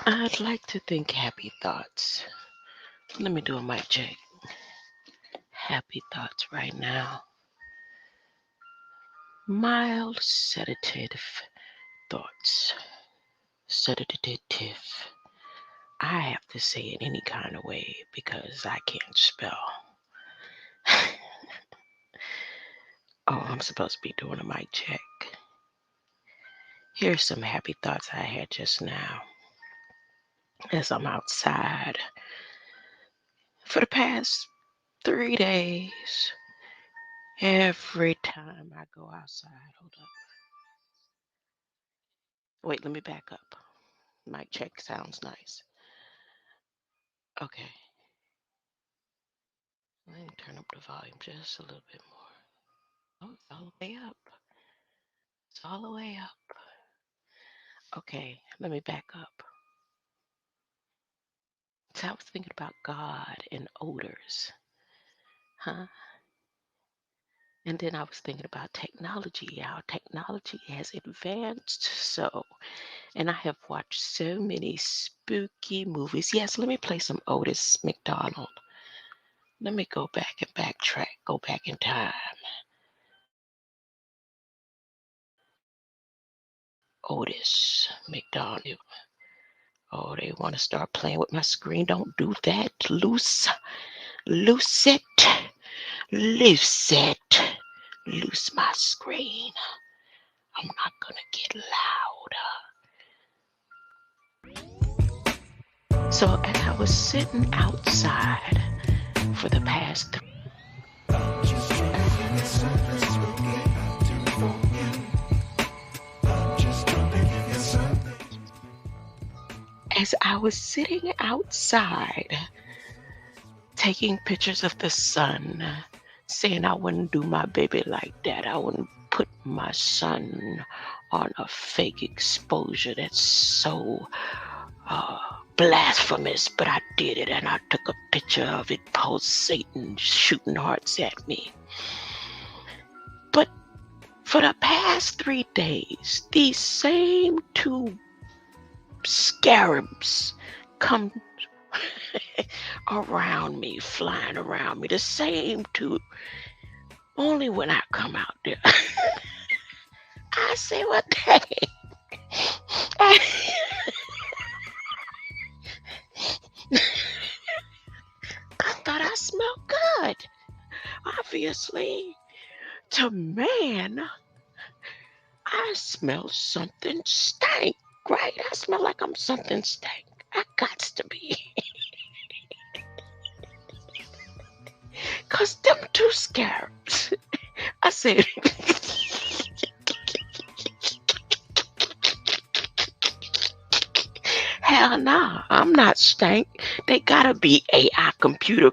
I'd like to think happy thoughts. Let me do a mic check. Happy thoughts right now. Mild sedative thoughts. Sedative. I have to say it any kind of way because I can't spell. Oh, I'm supposed to be doing a mic check. Here's some happy thoughts I had just now as I'm outside. For the past 3 days, every time I go outside, hold up. Wait, let me back up. Mic check sounds nice. Okay. Let me turn up the volume just a little bit more. Oh, it's all the way up. It's all the way up. Okay, let me back up. So I was thinking about God and odors, huh? And then I was thinking about technology, how technology has advanced so. And I have watched so many spooky movies. Yes, let me play some Otis McDonald. Let me go back and backtrack, go back in time. Otis McDonald. Oh, they want to start playing with my screen. Don't do that. Loose it. Loose it. Loose my screen. I'm not going to get loud. So as I was sitting outside for the past 3 as I was sitting outside taking pictures of the sun, saying I wouldn't do my baby like that. I wouldn't put my son on a fake exposure that's so blasphemous, but I did it, and I took a picture of it pulsating, shooting hearts at me. But for the past 3 days, these same 2 scarabs come around me, flying around me, the same 2. Only when I come out there, I say, what the heck? I thought I smelled good. Obviously, to man, I smell something stank, right? I smell like I'm something stank. I gots to be. Cause them 2 scarabs. I said, hell nah, I'm not stank. They gotta be AI computer.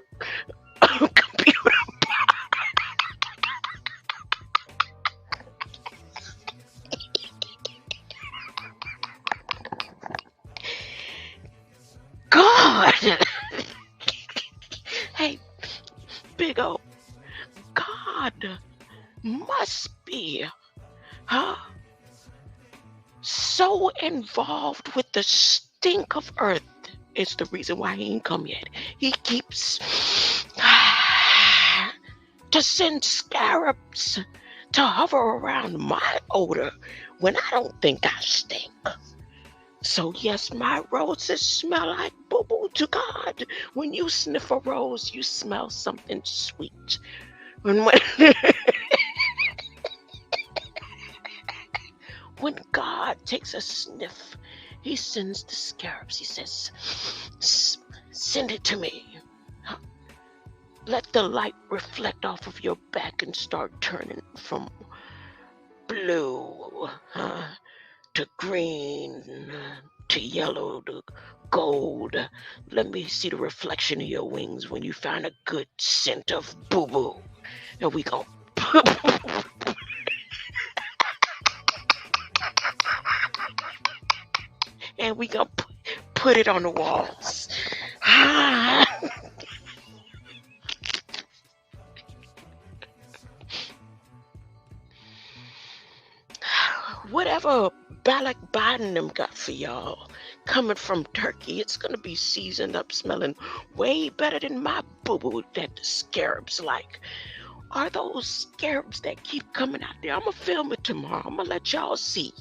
God. Hey, big old God must be, huh? So involved with the stink of earth. It's the reason why he ain't come yet. He keeps to send scarabs to hover around my odor when I don't think I stink. So yes, my roses smell like boo-boo to God. When you sniff a rose, you smell something sweet. When when God takes a sniff, he sends the scarabs. He says, send it to me. Let the light reflect off of your back and start turning from blue to green to yellow to gold. Let me see the reflection of your wings when you find a good scent of boo-boo. And we gon' and we gonna put it on the walls. Whatever Barack Biden them got for y'all, coming from Turkey. It's going to be seasoned up, smelling way better than my boo-boo that the scarabs like. Are those scarabs that keep coming out there? I'm going to film it tomorrow. I'm going to let y'all see.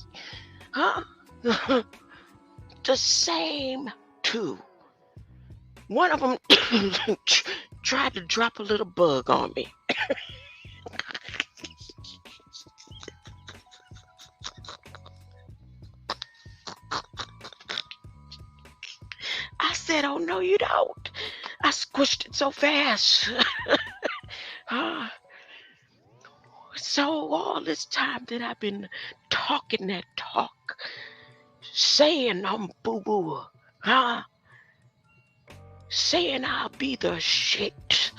Huh? The same two. One of them tried to drop a little bug on me. I said, oh, no, you don't. I squished it so fast. So all this time that I've been talking that talk, saying I'm boo-boo, saying I'll be the shit,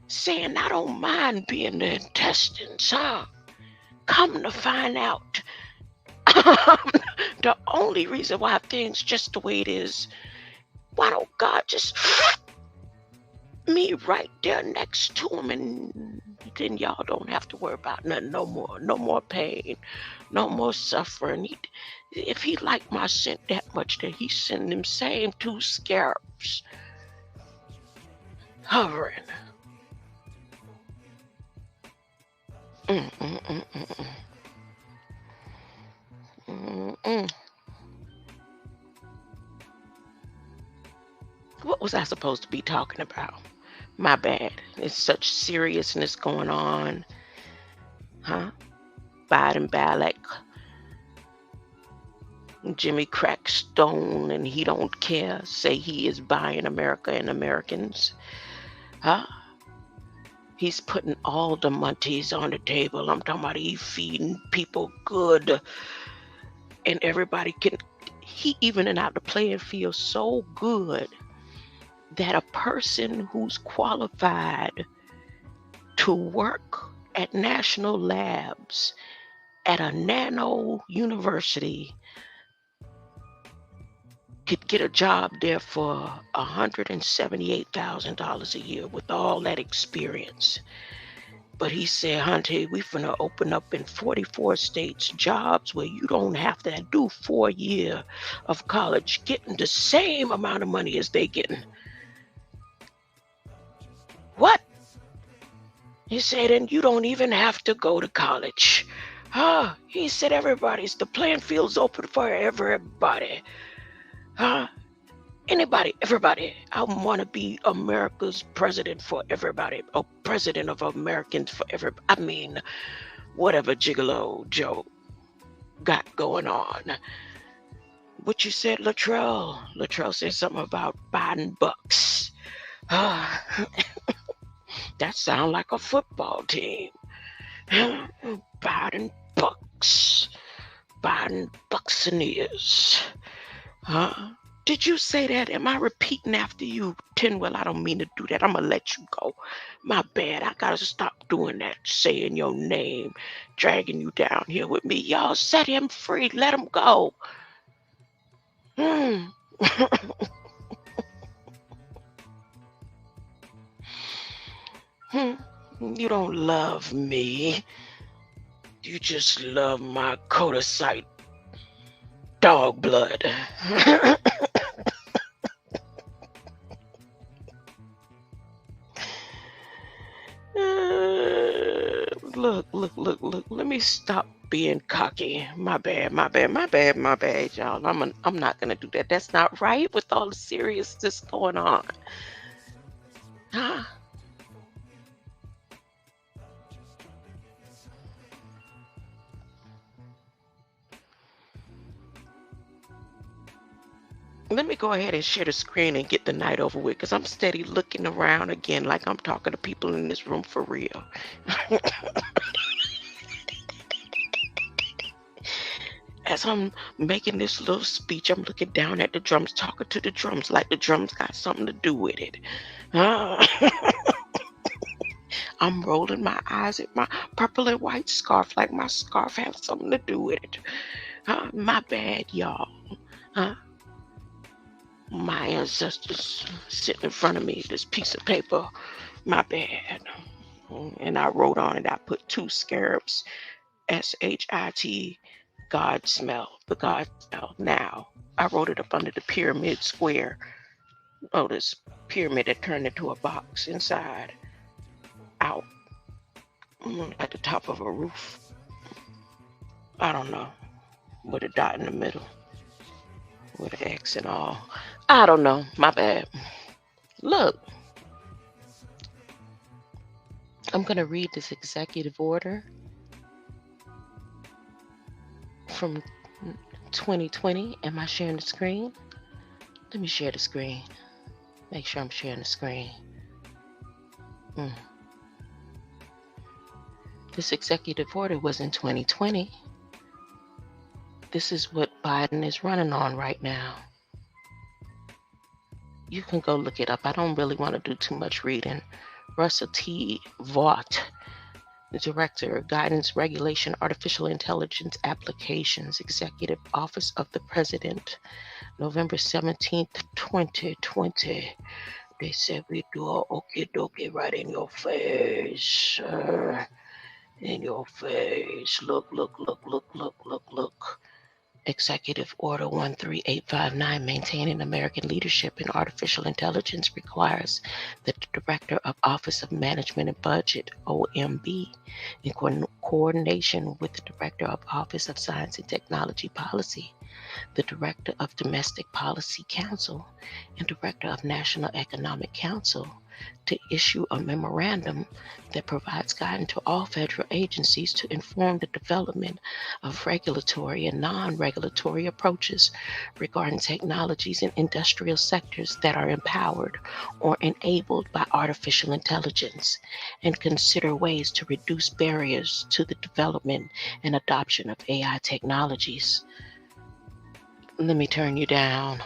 saying I don't mind being the intestines, come to find out, the only reason why things just the way it is, why don't God just me right there next to him, and then y'all don't have to worry about nothing no more pain, no more suffering. If he liked my scent that much, then he sent them same two scarabs hovering. What was I supposed to be talking about? My bad. It's such seriousness going on. Biden Balak, Jimmy Crackstone, and he don't care, say he is buying America and Americans. He's putting all the monties on the table. I'm talking about he feeding people good. And everybody can, he evening out the playing field so good that a person who's qualified to work at national labs at a nano university could get a job there for $178,000 a year with all that experience. But he said, Hunty, we finna open up in 44 states jobs where you don't have to do 4 years of college, getting the same amount of money as they getting. What? He said, and you don't even have to go to college. He said, the playing field's open for everybody. Anybody, everybody. I want to be America's president for everybody. A president of Americans for everybody. I mean, whatever Gigolo Joe got going on. What you said, Latrell? Latrell said something about Biden Bucks. That sounds like a football team. Biden Bucks. Biden Buccaneers. Did you say that? Am I repeating after you, Tinwell? I don't mean to do that. I'm going to let you go. My bad. I got to stop doing that, saying your name, dragging you down here with me. Y'all set him free. Let him go. You don't love me. You just love my codicite dog blood. Look. Let me stop being cocky. My bad, y'all. I'm not gonna do that. That's not right with all the seriousness going on. Let me go ahead and share the screen and get the night over with, because I'm steady looking around again like I'm talking to people in this room for real. As I'm making this little speech, I'm looking down at the drums, talking to the drums like the drums got something to do with it. I'm rolling my eyes at my purple and white scarf like my scarf has something to do with it. My bad, y'all. My ancestors sitting in front of me, this piece of paper, my bad. And I wrote on it, I put 2 scarabs, SHIT, God smell. The God smell. Now, I wrote it up under the pyramid square. Notice pyramid that turned into a box inside out at the top of a roof. I don't know, with a dot in the middle, with an X and all. I don't know. My bad. Look, I'm going to read this executive order from 2020. Am I sharing the screen? Let me share the screen. Make sure I'm sharing the screen. This executive order was in 2020. This is what Biden is running on right now. You can go look it up. I don't really want to do too much reading. Russell T. Vaught, the Director of Guidance, Regulation, Artificial Intelligence Applications, Executive Office of the President, November 17th, 2020. They said we do a okie dokie right in your face. In your face. Look. Executive Order 13859, maintaining American leadership in artificial intelligence, requires that the Director of Office of Management and Budget, OMB, in coordination with the Director of Office of Science and Technology Policy, the Director of Domestic Policy Council, and Director of National Economic Council, to issue a memorandum that provides guidance to all federal agencies to inform the development of regulatory and non-regulatory approaches regarding technologies in industrial sectors that are empowered or enabled by artificial intelligence, and consider ways to reduce barriers to the development and adoption of AI technologies. Let me turn you down.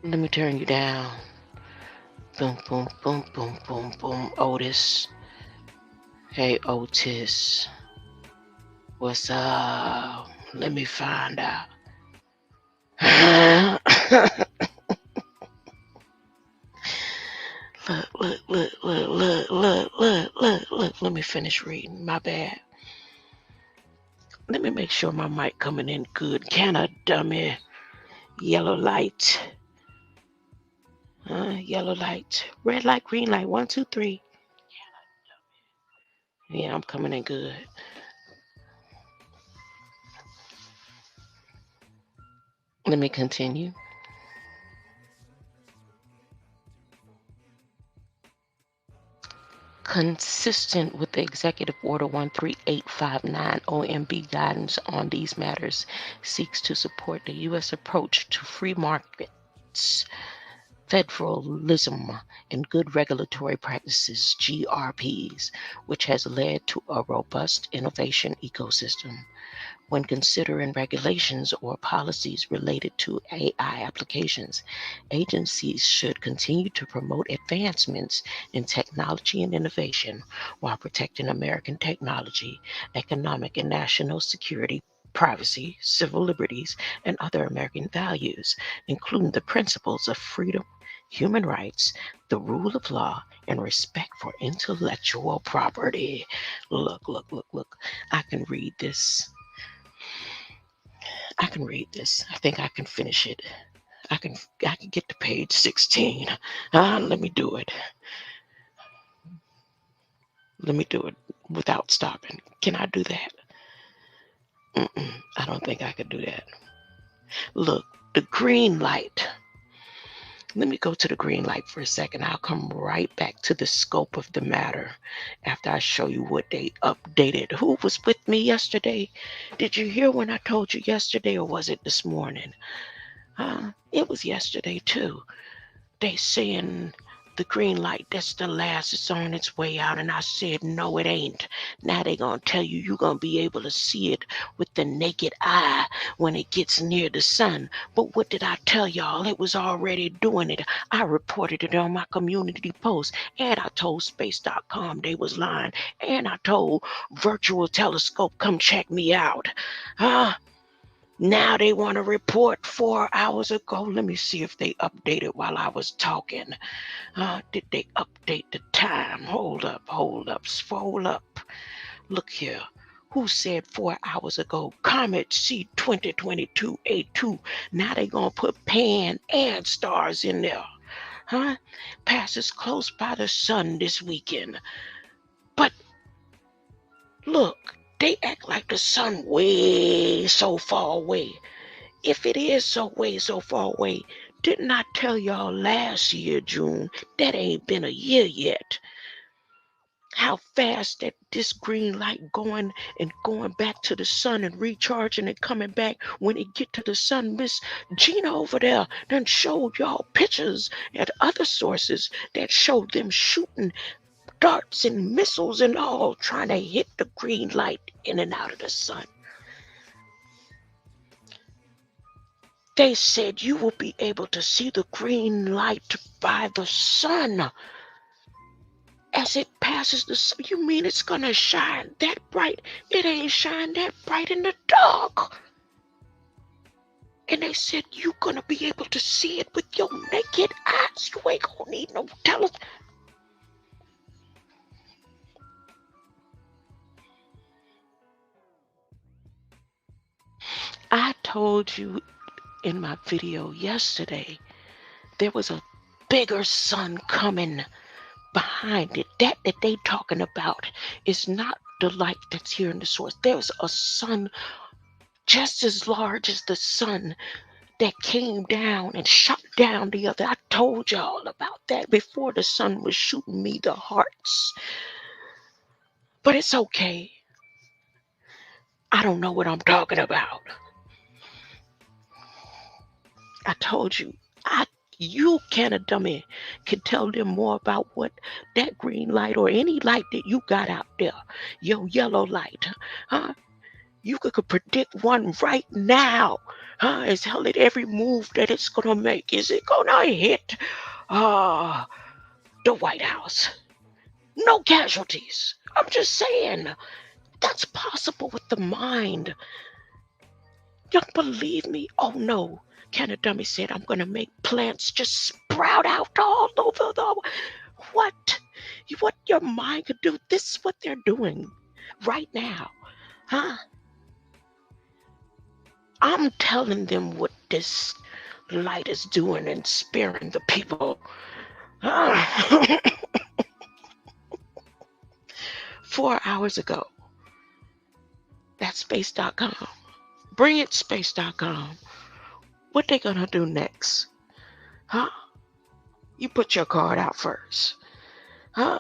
Boom, boom, boom, boom, boom, boom. Otis. Hey, Otis. What's up? Let me find out. Look. Let me finish reading. My bad. Let me make sure my mic coming in good. Can I, dummy? Yellow light. Yellow light. Red light, green light. 1, 2, 3. Yeah, I'm coming in good. Let me continue. Consistent with the Executive Order 13859, OMB guidance on these matters seeks to support the U.S. approach to free markets, federalism, and good regulatory practices, GRPs, which has led to a robust innovation ecosystem. When considering regulations or policies related to AI applications, agencies should continue to promote advancements in technology and innovation while protecting American technology, economic and national security, privacy, civil liberties, and other American values, including the principles of freedom, human rights, the rule of law, and respect for intellectual property. Look. I can read this. I think I can finish it. I can get to page 16. Let me do it. Let me do it without stopping. Can I do that? I don't think I could do that. Look, the green light. Let me go to the green light for a second. I'll come right back to the scope of the matter after I show you what they updated. Who was with me yesterday? Did you hear when I told you yesterday, or was it this morning? It was yesterday too. They saying the green light, that's the last, it's on its way out. And I said, no, it ain't. Now they gonna tell you you're gonna be able to see it with the naked eye when it gets near the sun. But what did I tell y'all? It was already doing it. I reported it on my community post, and I told space.com they was lying, and I told Virtual Telescope, come check me out. Now they want to report 4 hours ago. Let me see if they updated while I was talking. Did they update the time? Hold up. Scroll up. Look here. Who said 4 hours ago, Comet C 2022 A2? Now they gonna put Pan and stars in there. Huh? Passes close by the sun this weekend. But look, they act like the sun way so far away. If it is so far away, didn't I tell y'all last year, June, that ain't been a year yet? How fast that this green light going and going back to the sun and recharging and coming back when it get to the sun. Miss Gina over there done showed y'all pictures at other sources that showed them shooting darts and missiles and all trying to hit the green light in and out of the sun. They said you will be able to see the green light by the sun as it passes the sun. You mean it's gonna shine that bright? It ain't shine that bright in the dark. And they said you gonna be able to see it with your naked eyes. You ain't gonna need no telescope. I told you in my video yesterday, there was a bigger sun coming behind it. That they talking about is not the light that's here in the source. There's a sun just as large as the sun that came down and shot down the other. I told y'all about that before the sun was shooting me the hearts. But it's okay. I don't know what I'm talking about. I told you, you can a dummy can tell them more about what that green light or any light that you got out there, your yellow light, huh? You could predict one right now, huh? Is hell at every move that it's gonna make. Is it gonna hit the White House? No casualties. I'm just saying, that's possible with the mind. Don't believe me? Oh no. Can a dummy said I'm gonna make plants just sprout out all over the what? What your mind could do. This is what they're doing right now. Huh? I'm telling them what this light is doing and sparing the people. 4 hours ago. That's space.com. Bring it space.com. What they gonna do next? Huh? You put your card out first. Huh?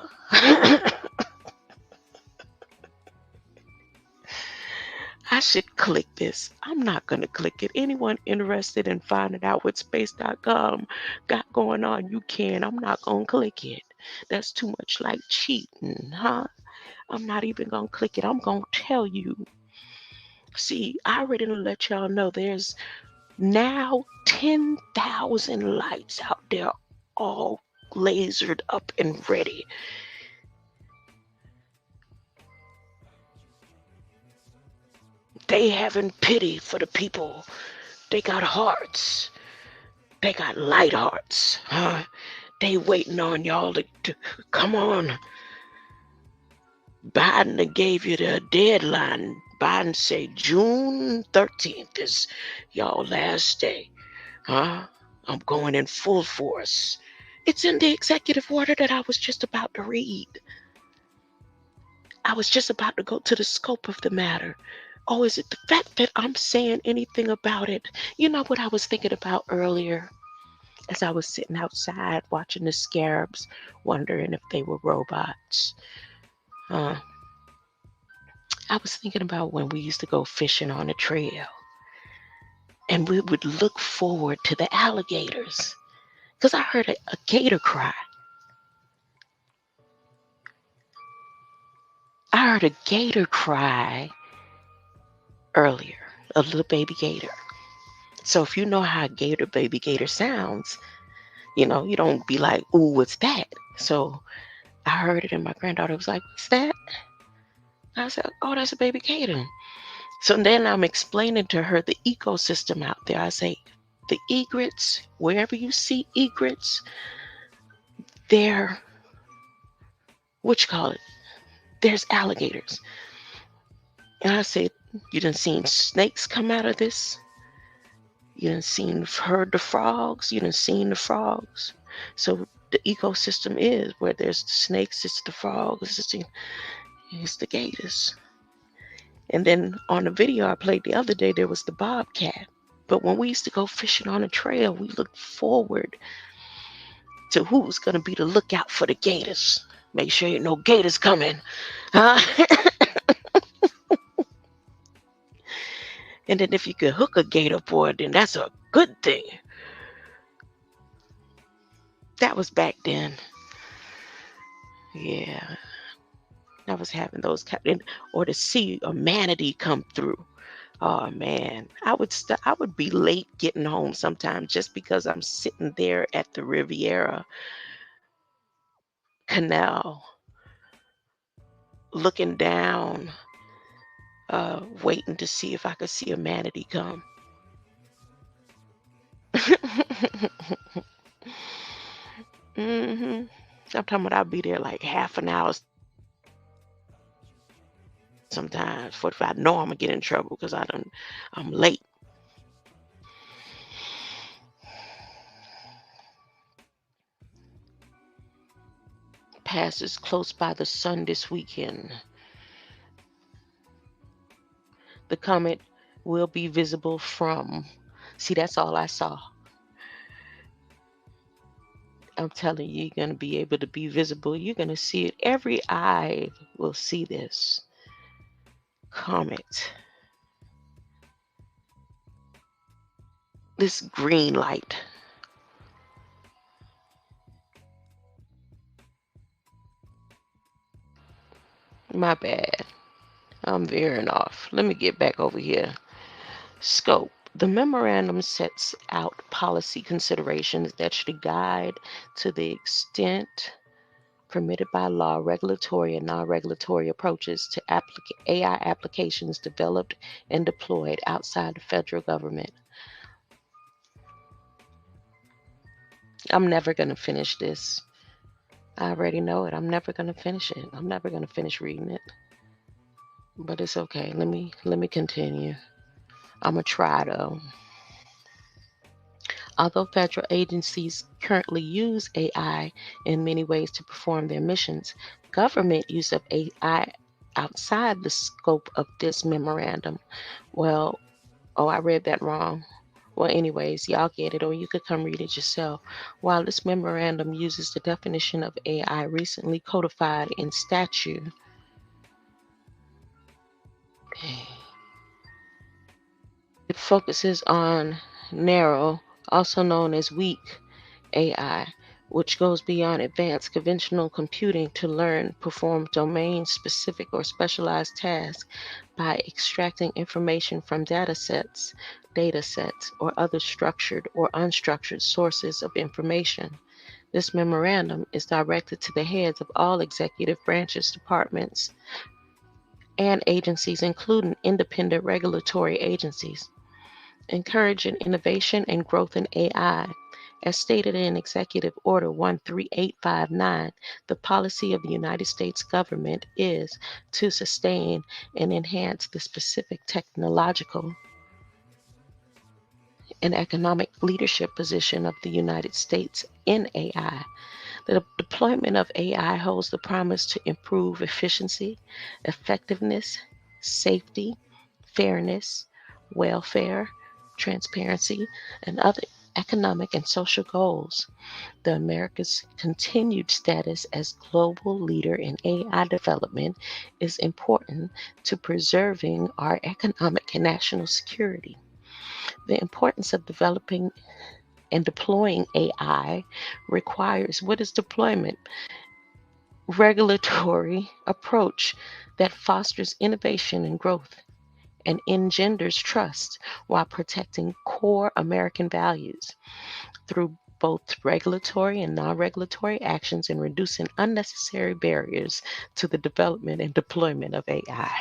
I should click this. I'm not going to click it. Anyone interested in finding out what space.com got going on, you can. I'm not going to click it. That's too much like cheating, huh? I'm not even going to click it. I'm going to tell you. See, I already let y'all know there's now 10,000 lights out there all lasered up and ready. They having pity for the people. They got hearts. They got light hearts, huh? They waiting on y'all to come on. Biden gave you the deadline. Biden say June 13th is y'all last day, huh? I'm going in full force. It's in the executive order that I was just about to read. I was just about to go to the scope of the matter. Oh, is it the fact that I'm saying anything about it? You know what I was thinking about earlier as I was sitting outside watching the scarabs, wondering if they were robots. I was thinking about when we used to go fishing on a trail and we would look forward to the alligators because I heard a gator cry. I heard a gator cry earlier, a little baby gator. So if you know how a gator, baby gator sounds, you know, you don't be like, ooh, what's that? So I heard it and my granddaughter was like, what's that? I said, oh, that's a baby gator. So then I'm explaining to her the ecosystem out there. I say, the egrets, wherever you see egrets, they're, what you call it? There's alligators. And I said, you done seen snakes come out of this? You done heard the frogs? You done seen the frogs? So the ecosystem is where there's the snakes, it's the frogs, it's the gators. And then on the video I played the other day, there was the bobcat. But when we used to go fishing on a trail, we looked forward to who's going to be the lookout for the gators. Make sure you know gators coming. Huh? And then if you could hook a gator boy, then that's a good thing. That was back then. Yeah. I was having those or to see a manatee come through. Oh man, I would be late getting home sometimes just because I'm sitting there at the Riviera Canal looking down, waiting to see if I could see a manatee come. I'm talking about I'll be there like half an hour sometimes. 45. I know I'm gonna get in trouble because I'm late. Passes close by the sun this weekend. The comet will be visible from. See, that's all I saw. I'm telling you, you're gonna be able to be visible. You're gonna see it. Every eye will see this comet. This green light. My bad. I'm veering off. Let me get back over here. Scope. The memorandum sets out policy considerations that should guide to the extent permitted by law regulatory and non-regulatory approaches to AI applications developed and deployed outside the federal government. I'm never going to finish this. I already know it. I'm never going to finish it. I'm never going to finish reading it. But it's okay. Let me continue. I'm going to try though. Although federal agencies currently use AI in many ways to perform their missions, government use of AI outside the scope of this memorandum. Well, I read that wrong. Well, anyways, y'all get it, or you could come read it yourself. While this memorandum uses the definition of AI recently codified in statute, it focuses on narrow, also known as weak AI, which goes beyond advanced conventional computing to learn, perform domain-specific or specialized tasks by extracting information from data sets, or other structured or unstructured sources of information. This memorandum is directed to the heads of all executive branches, departments, and agencies, including independent regulatory agencies, encouraging innovation and growth in AI. As stated in Executive Order 13859, the policy of the United States government is to sustain and enhance the specific technological and economic leadership position of the United States in AI. The deployment of AI holds the promise to improve efficiency, effectiveness, safety, fairness, welfare, transparency, and other economic and social goals. The America's continued status as global leader in AI development is important to preserving our economic and national security. The importance of developing and deploying AI requires what is deployment? Regulatory approach that fosters innovation and growth and engenders trust while protecting core American values through both regulatory and non-regulatory actions and reducing unnecessary barriers to the development and deployment of AI.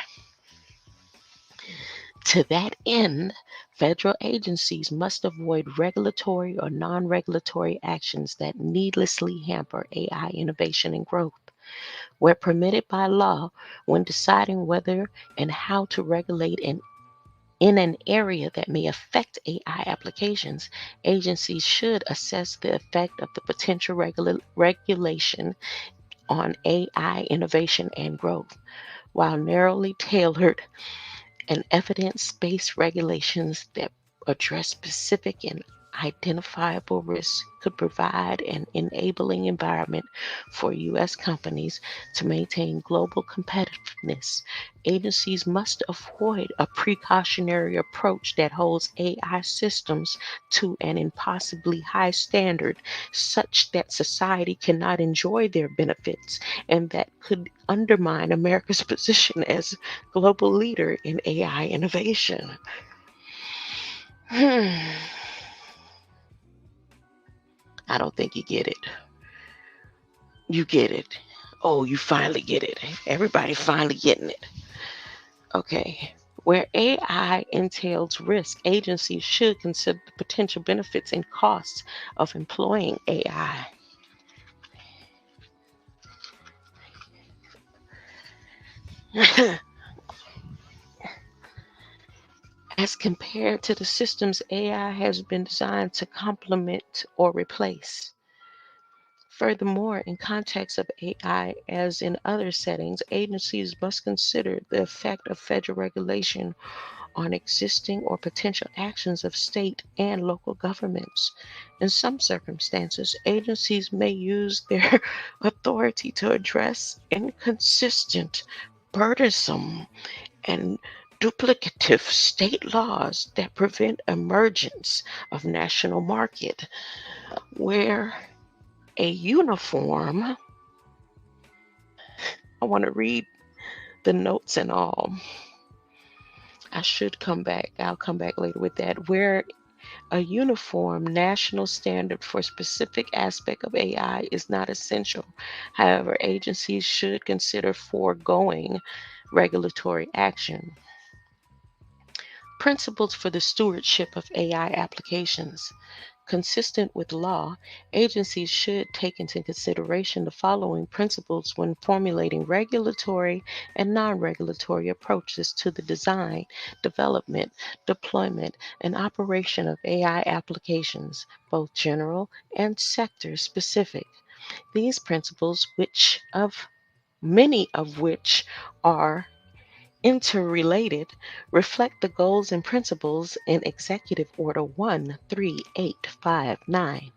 To that end, federal agencies must avoid regulatory or non-regulatory actions that needlessly hamper AI innovation and growth. Where permitted by law, when deciding whether and how to regulate in an area that may affect AI applications, agencies should assess the effect of the potential regulation on AI innovation and growth, while narrowly tailored and evidence-based regulations that address specific and identifiable risks could provide an enabling environment for U.S. companies to maintain global competitiveness. Agencies must avoid a precautionary approach that holds AI systems to an impossibly high standard, such that society cannot enjoy their benefits and that could undermine America's position as global leader in AI innovation. I don't think you get it. You get it. Oh, you finally get it. Everybody finally getting it. Okay. Where AI entails risk, agencies should consider the potential benefits and costs of employing AI. As compared to the systems AI has been designed to complement or replace. Furthermore, in context of AI, as in other settings, agencies must consider the effect of federal regulation on existing or potential actions of state and local governments. In some circumstances, agencies may use their authority to address inconsistent, burdensome, and duplicative state laws that prevent emergence of national market, where a uniform, I want to read the notes and all. I should come back. I'll come back later with that. Where a uniform national standard for specific aspect of AI is not essential. However, agencies should consider foregoing regulatory action. Principles for the stewardship of AI applications. Consistent with law, agencies should take into consideration the following principles when formulating regulatory and non-regulatory approaches to the design, development, deployment, and operation of AI applications, both general and sector specific. These principles, many of which are interrelated, reflect the goals and principles in Executive Order 13859.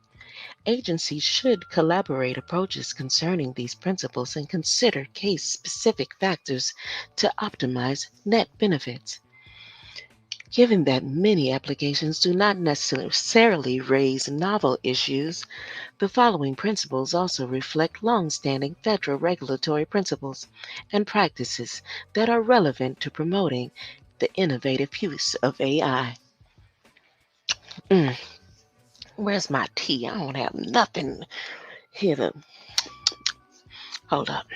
Agencies should collaborate approaches concerning these principles and consider case-specific factors to optimize net benefits. Given that many applications do not necessarily raise novel issues, the following principles also reflect long-standing federal regulatory principles and practices that are relevant to promoting the innovative use of AI. Mm, where's my tea? I don't have nothing here to... Hold up.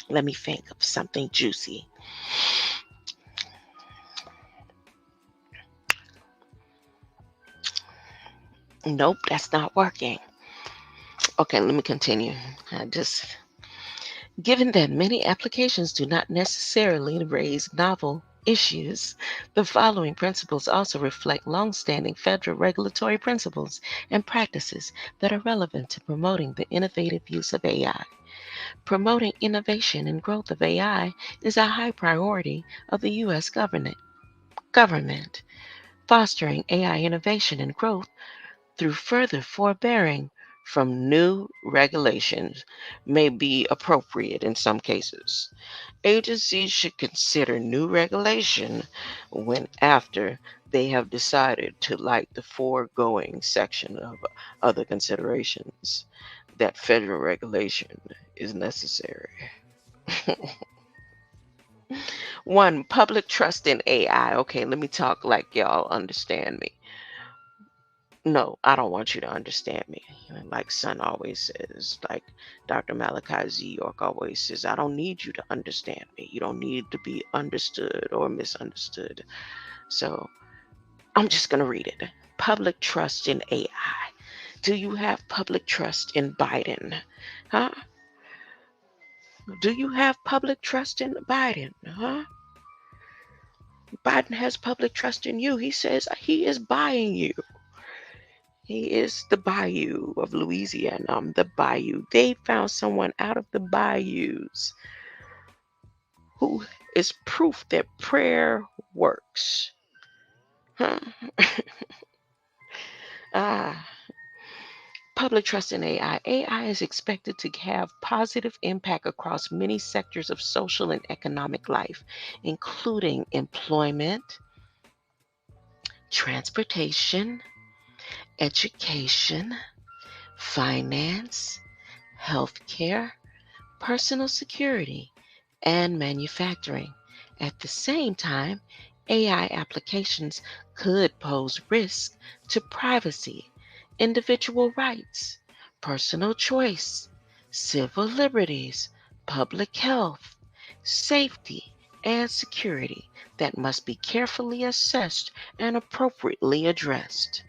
Let me think of something juicy. Nope, that's not working. Okay, let me continue. Given that many applications do not necessarily raise novel issues, the following principles also reflect long-standing federal regulatory principles and practices that are relevant to promoting the innovative use of AI. Promoting innovation and growth of AI is a high priority of the U.S. government. Fostering AI innovation and growth through further forbearing from new regulations may be appropriate in some cases. Agencies should consider new regulation when after they have decided to like the foregoing section of other considerations that federal regulation is necessary. 1. Public trust in AI. Okay, let me talk like y'all understand me. No, I don't want you to understand me. Like Son always says, like Dr. Malachi Z. York always says, I don't need you to understand me. You don't need to be understood or misunderstood. So I'm just going to read it. Public trust in AI. Do you have public trust in Biden? Huh? Do you have public trust in Biden? Huh? Biden has public trust in you. He says he is buying you. He is the bayou of Louisiana. I'm the bayou. They found someone out of the bayous who is proof that prayer works. Huh? ah, Public trust in AI. AI is expected to have positive impact across many sectors of social and economic life, including employment, transportation, education, finance, healthcare, personal security, and manufacturing. At the same time, AI applications could pose risk to privacy, individual rights, personal choice, civil liberties, public health, safety, and security that must be carefully assessed and appropriately addressed.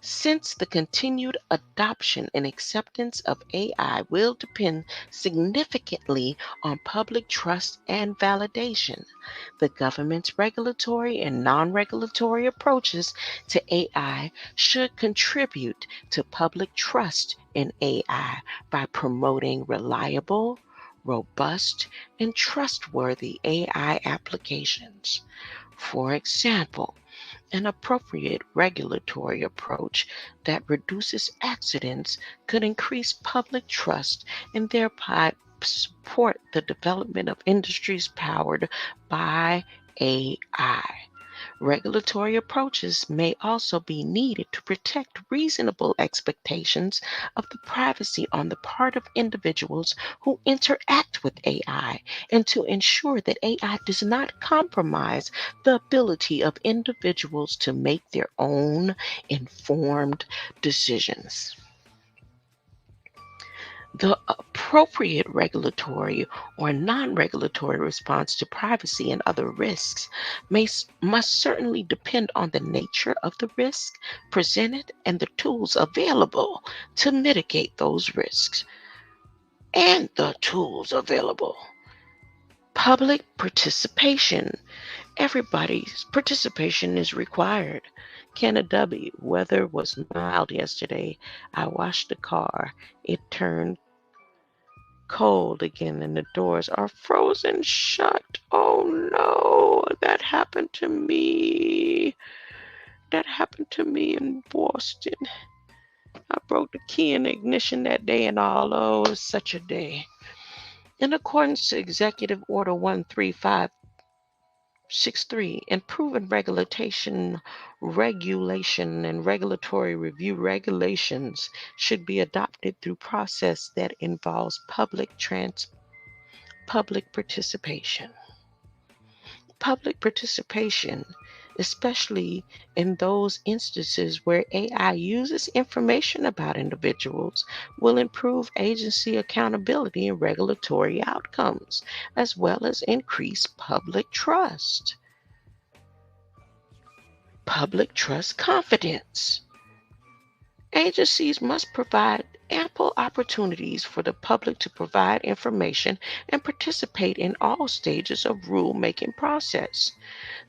Since the continued adoption and acceptance of AI will depend significantly on public trust and validation, the government's regulatory and non-regulatory approaches to AI should contribute to public trust in AI by promoting reliable, robust, and trustworthy AI applications. For example, an appropriate regulatory approach that reduces accidents could increase public trust and thereby support the development of industries powered by AI. Regulatory approaches may also be needed to protect reasonable expectations of the privacy on the part of individuals who interact with AI and to ensure that AI does not compromise the ability of individuals to make their own informed decisions. The appropriate regulatory or non regulatory response to privacy and other risks must certainly depend on the nature of the risk presented and the tools available to mitigate those risks. And the tools available. Public participation. Everybody's participation is required. Can a W? Weather was mild yesterday. I washed the car. It turned cold again and the doors are frozen shut. Oh no, that happened to me. That happened to me in Boston. I broke the key in the ignition that day and all. Oh, it was such a day. In accordance to Executive Order 13563, improving regulation and regulatory review regulations should be adopted through process that involves public participation. Public participation, especially in those instances where AI uses information about individuals, will improve agency accountability and regulatory outcomes, as well as increase public trust. Public trust confidence. Agencies must provide ample opportunities for the public to provide information and participate in all stages of rulemaking process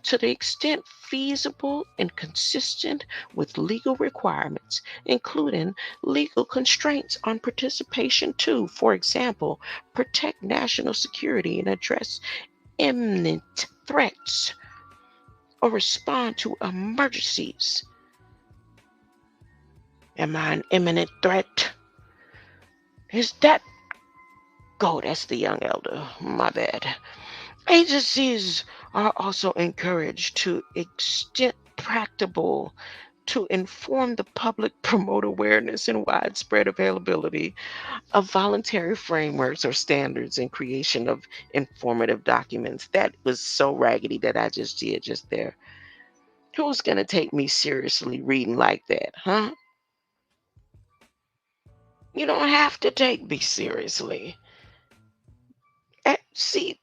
to the extent feasible and consistent with legal requirements, including legal constraints on participation to, for example, protect national security and address imminent threats or respond to emergencies. Am I an imminent threat? Is that go? That's the young elder. My bad. Agencies are also encouraged to extent practicable to inform the public, promote awareness and widespread availability of voluntary frameworks or standards and creation of informative documents. That was so raggedy that I just did just there. Who's going to take me seriously reading like that, huh? You don't have to take me seriously. See,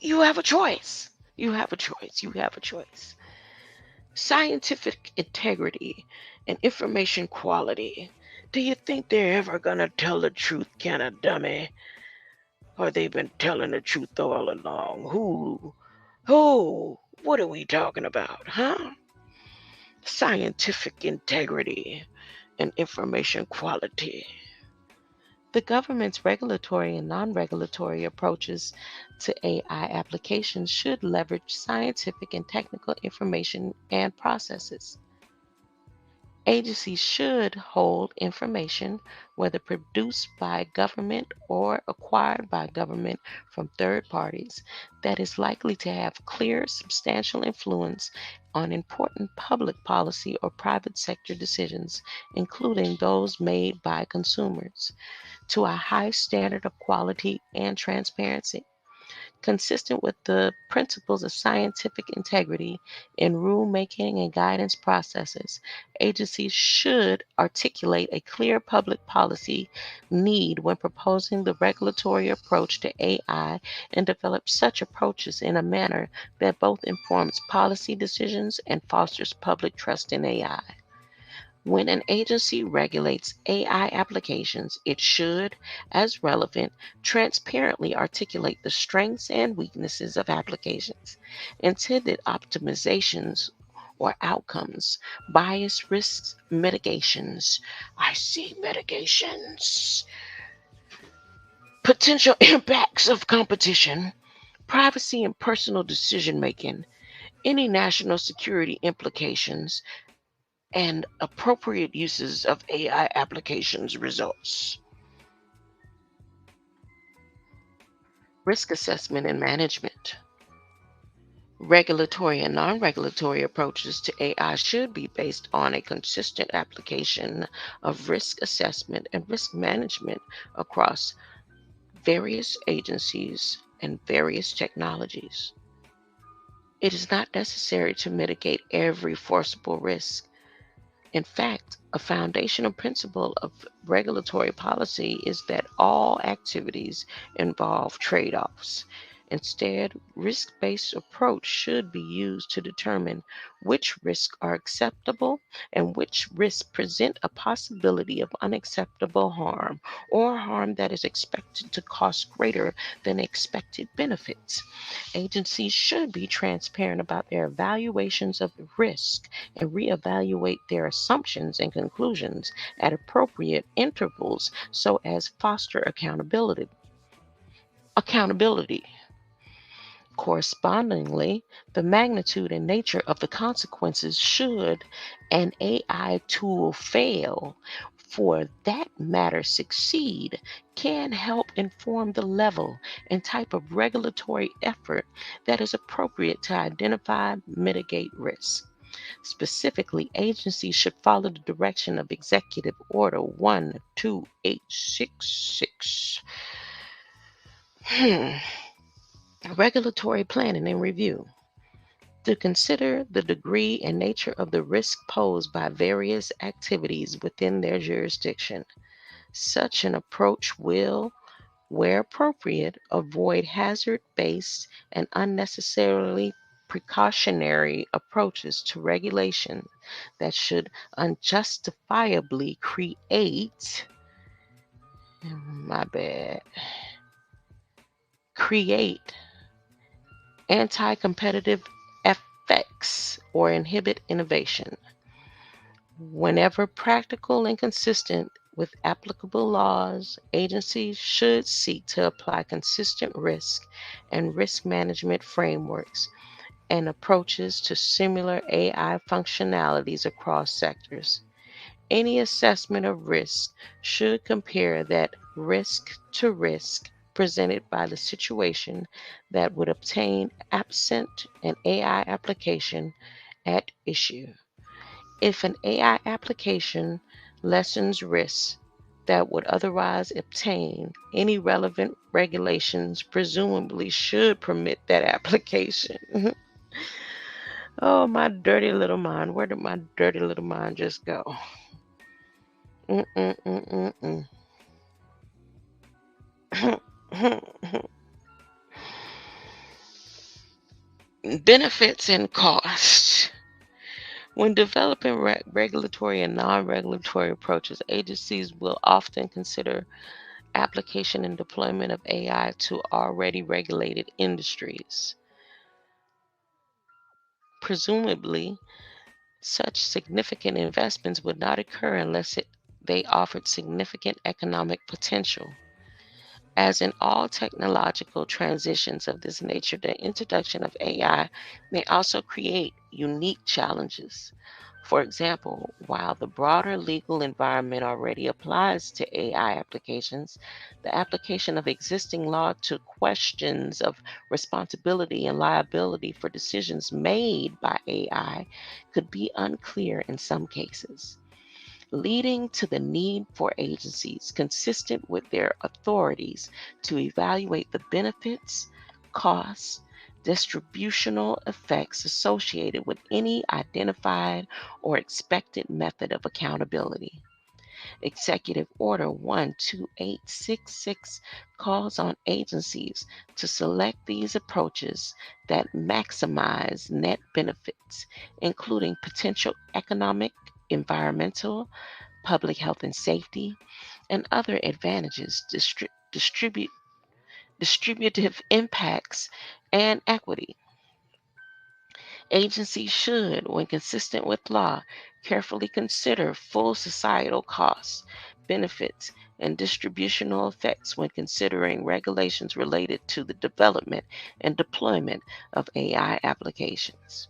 you have a choice. You have a choice. You have a choice. Scientific integrity and information quality. Do you think they're ever gonna tell the truth, kind of dummy? Or they've been telling the truth all along? Who? Who? What are we talking about, huh? Scientific integrity and information quality. The government's regulatory and non-regulatory approaches to AI applications should leverage scientific and technical information and processes. Agencies should hold information, whether produced by government or acquired by government from third parties, that is likely to have clear, substantial influence on important public policy or private sector decisions, including those made by consumers, to a high standard of quality and transparency. Consistent with the principles of scientific integrity in rulemaking and guidance processes, agencies should articulate a clear public policy need when proposing the regulatory approach to AI and develop such approaches in a manner that both informs policy decisions and fosters public trust in AI. When an agency regulates AI applications, it should, as relevant, transparently articulate the strengths and weaknesses of applications, intended optimizations or outcomes, bias risks, mitigations. I see mitigations. Potential impacts of competition, privacy and personal decision making, any national security implications, and appropriate uses of AI applications results. Risk assessment and management. Regulatory and non-regulatory approaches to AI should be based on a consistent application of risk assessment and risk management across various agencies and various technologies. It is not necessary to mitigate every foreseeable risk. In fact, a foundational principle of regulatory policy is that all activities involve trade-offs. Instead, risk-based approach should be used to determine which risks are acceptable and which risks present a possibility of unacceptable harm or harm that is expected to cost greater than expected benefits. Agencies should be transparent about their evaluations of risk and reevaluate their assumptions and conclusions at appropriate intervals so as foster accountability. Accountability. Correspondingly, the magnitude and nature of the consequences should an AI tool fail, for that matter succeed, can help inform the level and type of regulatory effort that is appropriate to identify, mitigate risk. Specifically, agencies should follow the direction of Executive Order 12866. Regulatory planning and review. To consider the degree and nature of the risk posed by various activities within their jurisdiction. Such an approach will, where appropriate, avoid hazard-based and unnecessarily precautionary approaches to regulation that should unjustifiably create anti-competitive effects or inhibit innovation. Whenever practical and consistent with applicable laws, agencies should seek to apply consistent risk and risk management frameworks and approaches to similar AI functionalities across sectors. Any assessment of risk should compare that risk to risk presented by the situation that would obtain absent an AI application at issue. If an AI application lessens risks that would otherwise obtain, any relevant regulations presumably should permit that application. Oh, my dirty little mind. Where did my dirty little mind just go? Mm-mm-mm-mm-mm. Benefits and costs. When developing regulatory and non-regulatory approaches, agencies will often consider application and deployment of AI to already regulated industries. Presumably, such significant investments would not occur unless they offered significant economic potential. As in all technological transitions of this nature, the introduction of AI may also create unique challenges. For example, while the broader legal environment already applies to AI applications, the application of existing law to questions of responsibility and liability for decisions made by AI could be unclear in some cases, leading to the need for agencies consistent with their authorities to evaluate the benefits, costs, distributional effects associated with any identified or expected method of accountability. Executive Order 12866 calls on agencies to select these approaches that maximize net benefits, including potential economic, environmental, public health and safety, and other advantages, distributive impacts, and equity. Agencies should, when consistent with law, carefully consider full societal costs, benefits, and distributional effects when considering regulations related to the development and deployment of AI applications.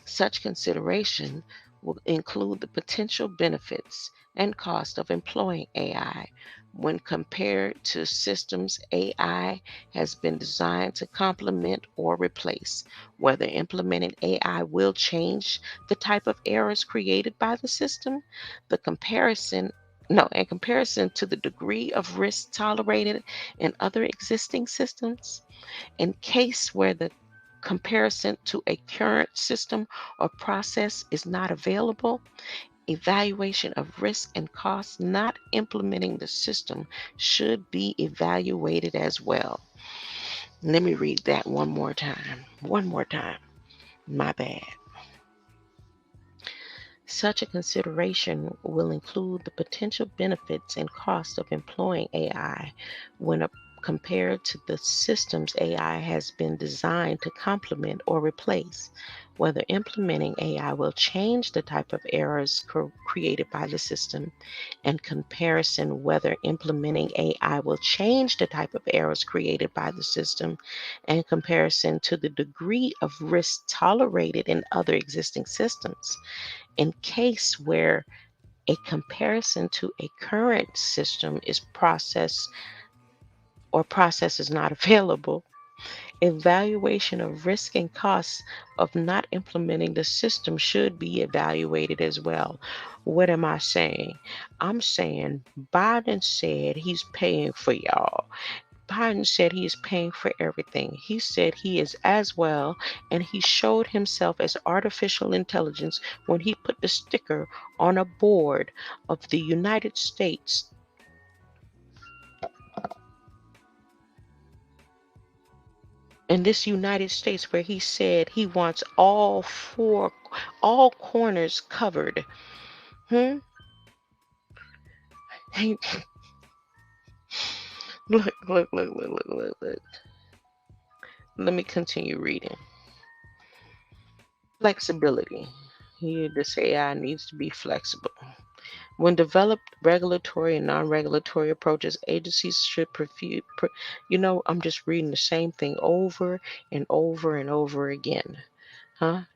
Such consideration will include the potential benefits and cost of employing AI when compared to systems AI has been designed to complement or replace, whether implementing AI will change the type of errors created by the system, the comparison no, in comparison to the degree of risk tolerated in other existing systems, in case where the comparison to a current system or process is not available, evaluation of risk and costs not implementing the system should be evaluated as well. Let me read that one more time. One more time. My bad. Such a consideration will include the potential benefits and costs of employing AI when compared to the systems AI has been designed to complement or replace, whether implementing AI will change the type of errors created by the system, and comparison whether implementing AI will change the type of errors created by the system, and comparison to the degree of risk tolerated in other existing systems. In case where a comparison to a current system is process is not available, evaluation of risk and costs of not implementing the system should be evaluated as well. What am I saying? I'm saying Biden said he's paying for y'all. Biden said he is paying for everything. He said he is as well, and he showed himself as artificial intelligence when he put the sticker on a board of the United States. In this United States, where he said he wants all corners covered. Hmm? Hey, look. Let me continue reading. Flexibility. Here, this AI needs to be flexible. When developed regulatory and non-regulatory approaches, agencies should I'm just reading the same thing over and over and over again.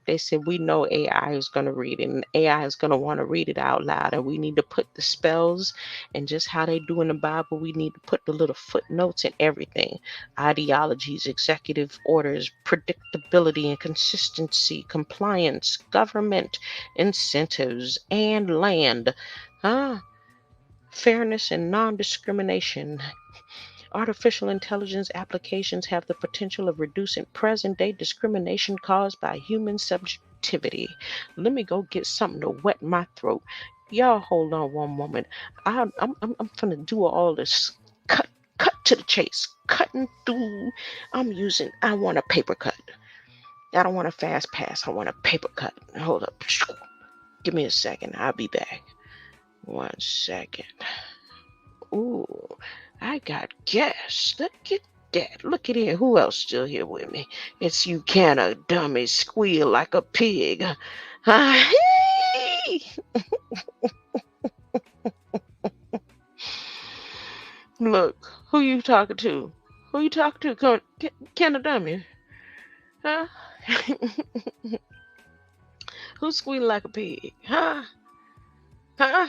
They said we know AI is going to read it, and AI is going to want to read it out loud, and we need to put the spells and just how they do in the Bible. We need to put the little footnotes and everything: ideologies, executive orders, predictability and consistency, compliance, government incentives, and land. Huh? Fairness and non-discrimination. Artificial intelligence applications have the potential of reducing present-day discrimination caused by human subjectivity. Let me go get something to wet my throat. Y'all hold on one moment. I'm finna do all this. Cut to the chase. Cutting through. I want a paper cut. I don't want a fast pass. I want a paper cut. Hold up. Give me a second. I'll be back. 1 second. Ooh, I got guests. Look at that. Look at here. Who else still here with me? It's you can a dummy squeal like a pig. Look, who you talking to? Who you talking to? Can a dummy? Huh? Who's squealing like a pig? Huh? Huh?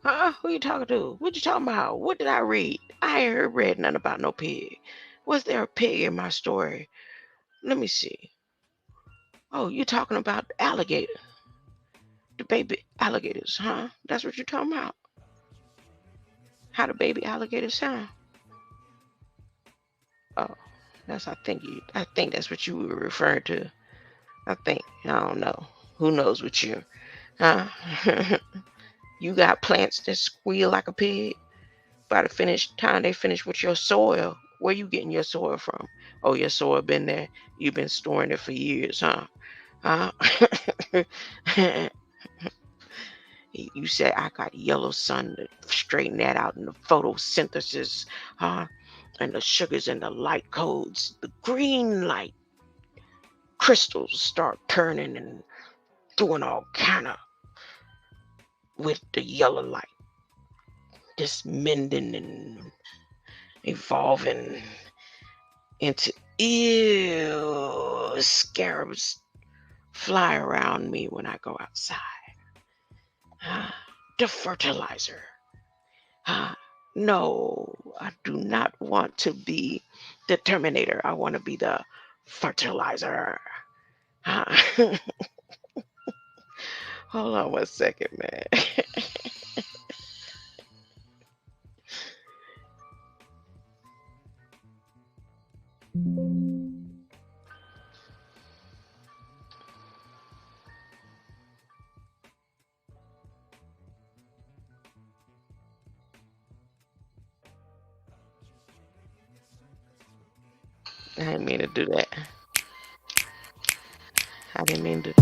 Huh? Who you talking to? What you talking about? What did I read? I ain't read nothing about no pig. Was there a pig in my story? Let me see. Oh, you talking about the alligator. The baby alligators, huh? That's what you're talking about? How the baby alligators sound? Oh, I think that's what you were referring to. I don't know. Who knows what you, huh? You got plants that squeal like a pig. By the time they finish with your soil, where you getting your soil from? Oh, your soil been there. You've been storing it for years, huh? Huh? You said I got yellow sun to straighten that out in the photosynthesis, huh? And the sugars and the light codes, the green light crystals start turning and doing all kind of with the yellow light, just mending and evolving into scarabs fly around me when I go outside. The fertilizer. No, I do not want to be the Terminator. I want to be the fertilizer. Hold on 1 second, man. I didn't mean to do that. I didn't mean to.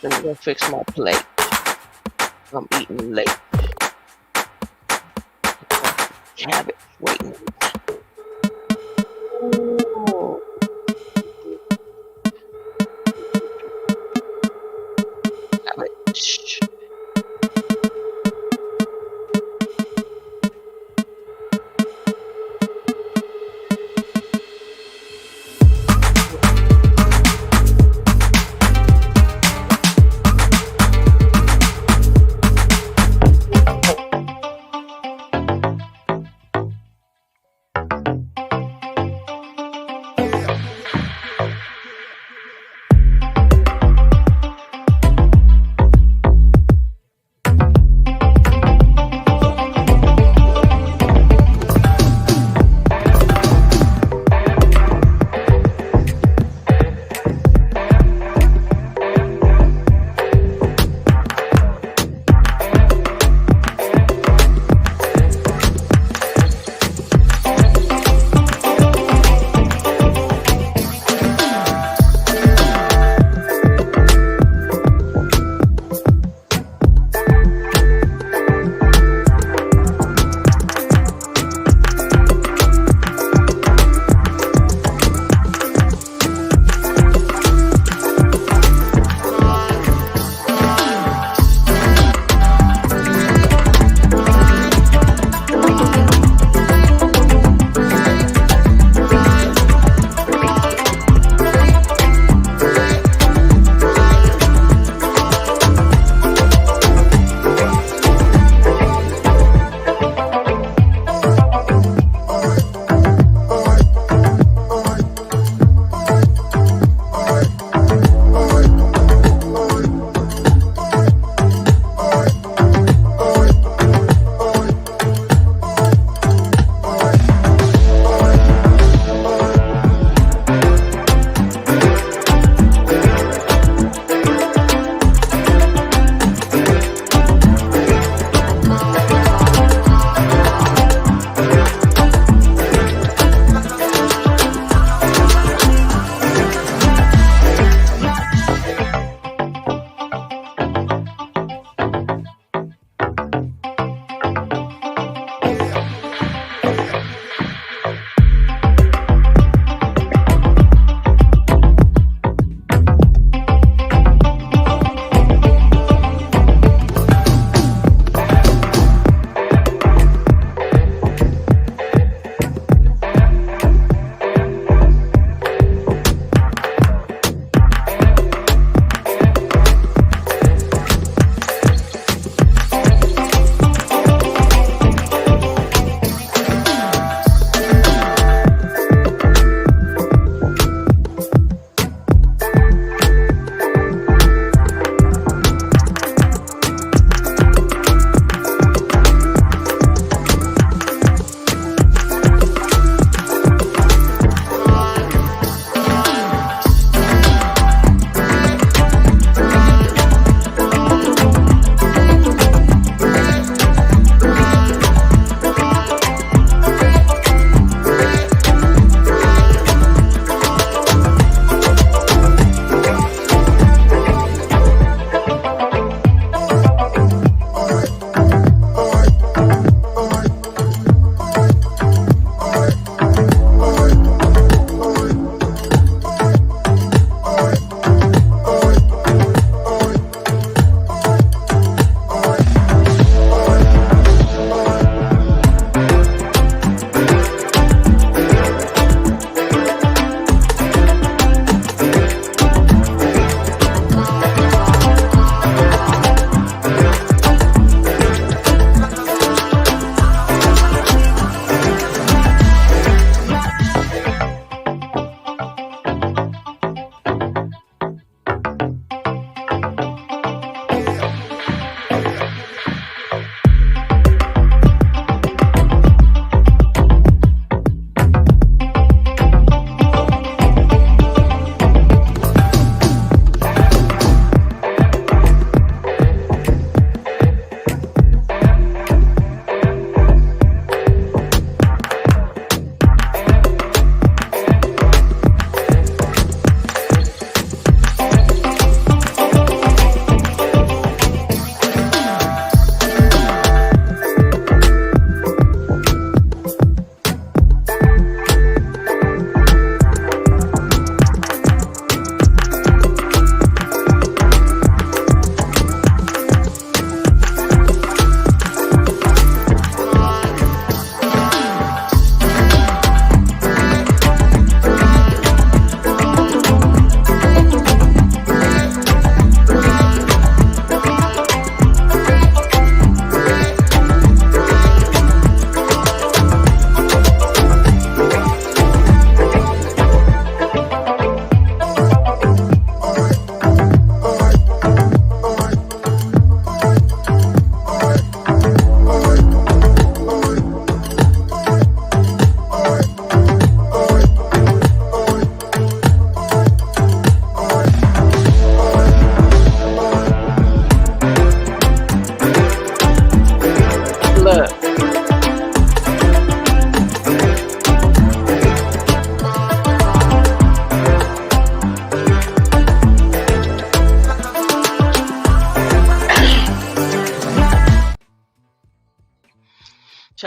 Let me go fix my plate. I'm eating late. Cabbage waiting. Oh. Cabbage.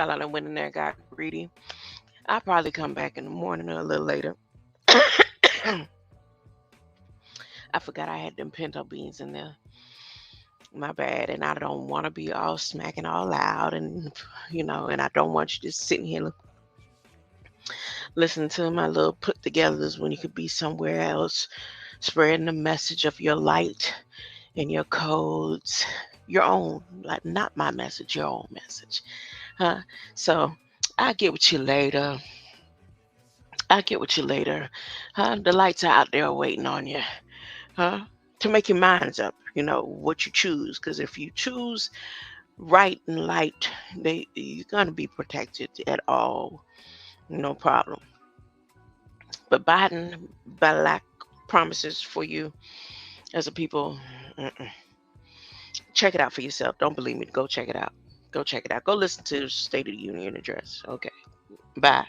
Child, I done went in there and got greedy. I'll probably come back in the morning or a little later. I forgot I had them pinto beans in there. My bad. And I don't want to be all smacking all loud, and and I don't want you just sitting here listening to my little put togethers when you could be somewhere else, spreading the message of your light and your codes, your own, like not my message, your own message. Huh? So I'll get with you later. Huh? The lights are out there waiting on you. Huh? To make your minds up, what you choose. Because if you choose right and light, you're gonna be protected at all. No problem. But Biden, Balak promises for you as a people. Check it out for yourself. Don't believe me. Go check it out. Go check it out. Go listen to the State of the Union address. Okay. Bye.